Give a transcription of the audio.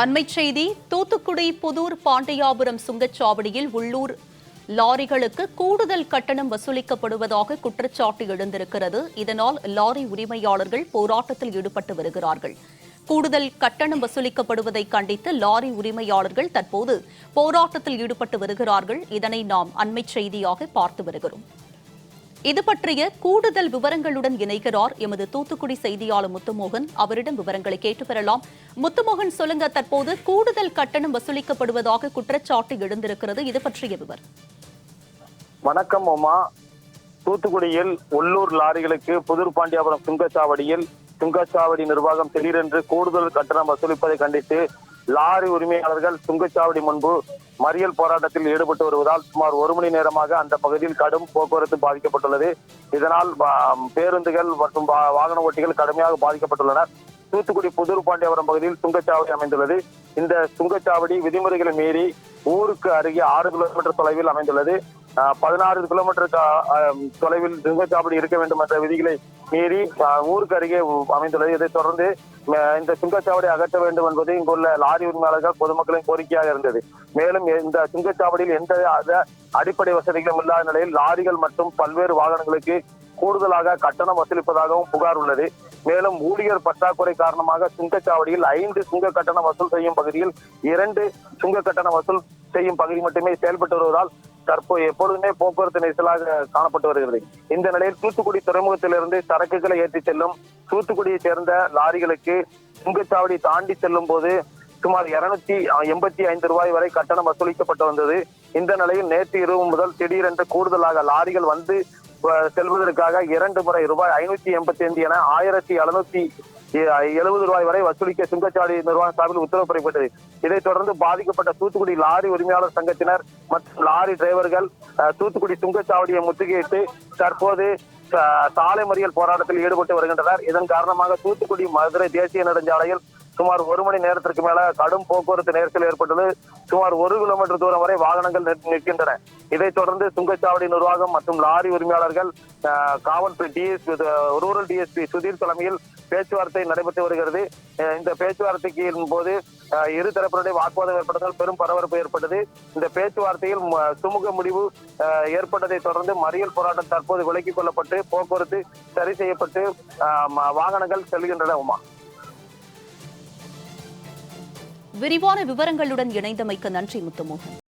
அண்மைச் செய்தி தூத்துக்குடி புதூர் பாண்டியாபுரம் சுங்கச்சாவடியில் உள்ளூர் லாரிகளுக்கு கூடுதல் கட்டணம் வசூலிக்கப்படுவதாக குற்றச்சாட்டு எழுந்திருக்கிறது. இதனால் லாரி உரிமையாளர்கள் போராட்டத்தில் ஈடுபட்டு வருகிறார்கள். கூடுதல் கட்டணம் வசூலிக்கப்படுவதை கண்டித்து லாரி உரிமையாளர்கள் தற்போது போராட்டத்தில் ஈடுபட்டு வருகிறார்கள். இதனை நாம் அண்மைச் செய்தியாக பார்த்து வருகிறோம். இது பற்றிய கூடுதல் விவரங்களுடன் இணைகிறார் எமது தூத்துக்குடி செய்தியாளர் முத்துமோகன். அவரிடம் விவரங்களை கேட்டு பெறலாம். முத்துமோகன், சொல்லுங்க, தற்போது கூடுதல் கட்டணம் வசூலிக்கப்படுவதாக குற்றச்சாட்டு எழுந்திருக்கிறது. இது பற்றிய விவரம். வணக்கம் உமா. தூத்துக்குடியில் உள்ளூர் லாரிகளுக்கு புதூர் பாண்டியாபுரம் சுங்கச்சாவடி நிர்வாகம் திடீரென்று கூடுதல் கட்டணம் வசூலிப்பதை கண்டித்து லாரி உரிமையாளர்கள் சுங்கச்சாவடி முன்பு மறியல் போராட்டத்தில் ஈடுபட்டு வருவதால் சுமார் 1 மணி நேரமாக அந்த பகுதியில் கடும் போக்குவரத்து பாதிக்கப்பட்டுள்ளது. இதனால் பேருந்துகள் மற்றும் வாகன ஓட்டிகள் கடுமையாக பாதிக்கப்பட்டுள்ளனர். தூத்துக்குடி புதூர் பாண்டியாபுரம் பகுதியில் சுங்கச்சாவடி அமைந்துள்ளது. இந்த சுங்கச்சாவடி விதிமுறைகளை மீறி ஊருக்கு அருகே 6 கிலோமீட்டர் தொலைவில் அமைந்துள்ளது. 16 கிலோமீட்டர் தொலைவில் சுங்கச்சாவடி இருக்க வேண்டும் என்ற விதிகளை மீறி ஊருக்கு அருகே அமைந்துள்ளது. இதைத் தொடர்ந்து இந்த சுங்கச்சாவடி அகற்ற வேண்டும் என்பது இங்குள்ள லாரி உரிமையாளர்கள் பொதுமக்களின் கோரிக்கையாக இருந்தது. மேலும் இந்த சுங்கச்சாவடியில் எந்த அடிப்படை வசதிகளும் இல்லாத நிலையில் லாரிகள் மற்றும் பல்வேறு வாகனங்களுக்கு கூடுதலாக கட்டணம் வசூலிப்பதாகவும் புகார் உள்ளது. மேலும் ஊழியர் பற்றாக்குறை காரணமாக சுங்கச்சாவடியில் 5 சுங்க கட்டணம் வசூல் செய்யும் பகுதியில் 2 சுங்க கட்டணம் வசூல் செய்யும் பகுதி மட்டுமே செயல்பட்டு வருவதால் தற்போது எப்பொழுதுமே போக்குவரத்து நெரிசலாக காணப்பட்டு வருகிறது. இந்த நிலையில் தூத்துக்குடி துறைமுகத்திலிருந்து சரக்குகளை ஏற்றி செல்லும் தூத்துக்குடியை சேர்ந்த லாரிகளுக்கு சுங்கச்சாவடி தாண்டி செல்லும் போது சுமார் 285 ரூபாய் வரை கட்டணம் வசூலிக்கப்பட்டு வந்தது. இந்த நிலையில் நேற்று இரவு முதல் திடீரென்று கூடுதலாக லாரிகள் வந்து செல்வதற்காக 2 முறை ரூபாய் 585 என 1770 ரூபாய் வரை வசூலிக்க சுங்கச்சாவடி நிர்வாகம் சார்பில் உத்தரவு பிறப்பிட்டது. இதைத் தொடர்ந்து பாதிக்கப்பட்ட தூத்துக்குடி லாரி உரிமையாளர் சங்கத்தினர் மற்றும் லாரி டிரைவர்கள் தூத்துக்குடி சுங்கச்சாவடியை முற்றுகையிட்டு தற்போது சாலை மறியல் போராட்டத்தில் ஈடுபட்டு வருகின்றனர். இதன் காரணமாக தூத்துக்குடி மதுரை தேசிய நெடுஞ்சாலையில் சுமார் 1 மணி நேரத்திற்கு மேல கடும் போக்குவரத்து நெரிசல் ஏற்பட்டுள்ளது. சுமார் 1 கிலோமீட்டர் தூரம் வரை வாகனங்கள் நிற்கின்றன. இதைத் தொடர்ந்து சுங்கச்சாவடி நிர்வாகம் மற்றும் லாரி உரிமையாளர்கள் காவல்துறை டிஎஸ்பி ரூரல் டிஎஸ்பி சுதீர் தலைமையில் பேச்சுவார்த்தை நடைபெற்று வருகிறது. இந்த பேச்சுவார்த்தைக்கு போது இரு தரப்பினுடைய வாக்குவாதம் ஏற்பட்டதால் பெரும் பரபரப்பு ஏற்பட்டது. இந்த பேச்சுவார்த்தையில் சுமூக முடிவு ஏற்பட்டதை தொடர்ந்து மறியல் போராட்டம் தற்போது விலக்கிக் கொள்ளப்பட்டு போக்குவரத்து சரி செய்யப்பட்டு வாகனங்கள் செல்கின்றன. உமா, விரிவான விவரங்களுடன் இணைந்தமைக்கு நன்றி முத்துமோகன்.